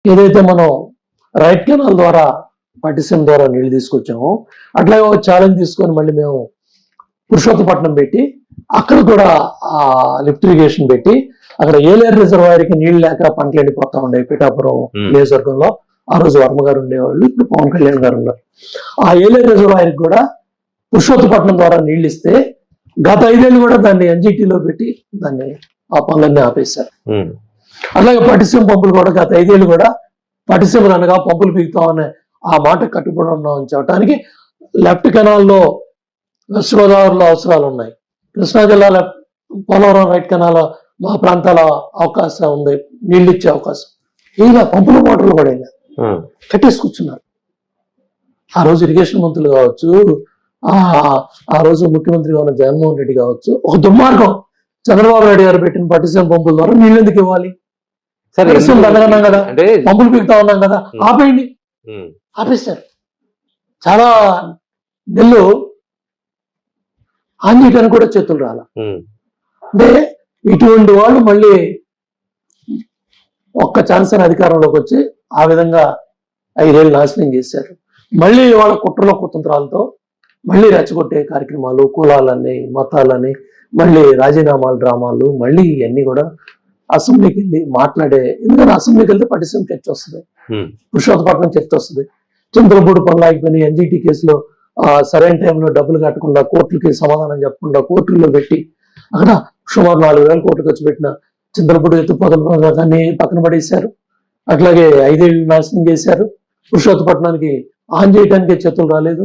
ఏదైతే మనం right canal ద్వారా పట్టిసీమ ద్వారా నీళ్లు తీసుకొచ్చామో అట్లాగే ఒక ఛాలెంజ్ తీసుకొని మళ్ళీ మేము పురుషోత్తపట్నం పెట్టి అక్కడ కూడా లిఫ్ట్ ఇరిగేషన్ పెట్టి అక్కడ ఏలేరు రిజర్వాయర్ కి నీళ్లు లేక పంటలు ఎండిపోతా ఉండే పిఠాపురం నియోజకవర్గంలో. ఆ రోజు వర్మ గారు ఉండేవాళ్ళు, ఇప్పుడు పవన్ కళ్యాణ్ గారు ఉన్నారు. ఆ ఏలేరు రిజర్వాయర్ కూడా పురుషోత్తపట్నం ద్వారా నీళ్లు ఇస్తే గత 5 ఏళ్ళు కూడా దాన్ని ఎన్జిటిలో పెట్టి దాన్ని ఆ పనులన్నీ ఆపేశారు. అలాగే పట్టిసీమ పంపులు కూడా గత 5 ఏళ్ళు కూడా పట్టిసీమలు అనగా పంపులు పీకుతామనే ఆ మాట కట్టుబడి ఉన్నామని చెప్పడానికి లెఫ్ట్ కెనాల్లో వెస్ట్ గోదావరిలో అవసరాలు ఉన్నాయి, కృష్ణా జిల్లాలో పోలవరం రైట్ కెనాల్ మా ప్రాంతాల అవకాశం ఉంది, నీళ్ళు ఇచ్చే అవకాశం. ఇలా పంపుల మోటార్లు కూడా కట్టేసి కూర్చున్నారు. ఆ రోజు ఇరిగేషన్ మంత్రులు కావచ్చు, ఆ రోజు ముఖ్యమంత్రిగా ఉన్న జగన్మోహన్ రెడ్డి కావచ్చు, ఒక దుర్మార్గం చంద్రబాబు నాయుడు గారు పెట్టిన పట్టిసీమ పంపుల ద్వారా నీళ్ళు ఎందుకు ఇవ్వాలి? దండగన్నాం కదా, పంపులు పీకుతా ఉన్నాం కదా, ఆపేయండి. ఆపేస్తారు. చాలా నెల్లు ఆంజీటానికి కూడా చేతులు రాల. అంటే ఇటువంటి వాళ్ళు మళ్ళీ ఒక్క ఛాన్స్ అని అధికారంలోకి వచ్చి ఆ విధంగా 5 ఏళ్ళు నాశనం చేశారు. మళ్ళీ వాళ్ళ కుట్రలో కుతంత్రాలతో మళ్ళీ రెచ్చగొట్టే కార్యక్రమాలు, కులాలని మతాలని మళ్ళీ రాజీనామాలు డ్రామాలు మళ్ళీ ఇవన్నీ కూడా అసెంబ్లీకి వెళ్ళి మాట్లాడే. ఎందుకంటే అసెంబ్లీకి వెళ్తే పట్టిసీమ చర్చ వస్తుంది, పురుషోత్తపట్నం చర్చ వస్తుంది. చంద్రపూడి పనులు ఆగిపోయినాయి, ఎన్జిటి కేసులో సరైన టైంలో డబ్బులు కట్టకుండా కోర్టులకి సమాధానం చెప్పకుండా కోర్టుల్లో పెట్టి అక్కడ సుమారు 4,000 కోట్లు ఖర్చు పెట్టిన చంద్రపూడి ఎత్తుపోతల దాన్ని పక్కన పడేశారు. అట్లాగే 5 ఏళ్ళు నాశనం చేశారు. పురుషోత్తపట్నానికి ఆన్ చేయడానికే చేతులు రాలేదు.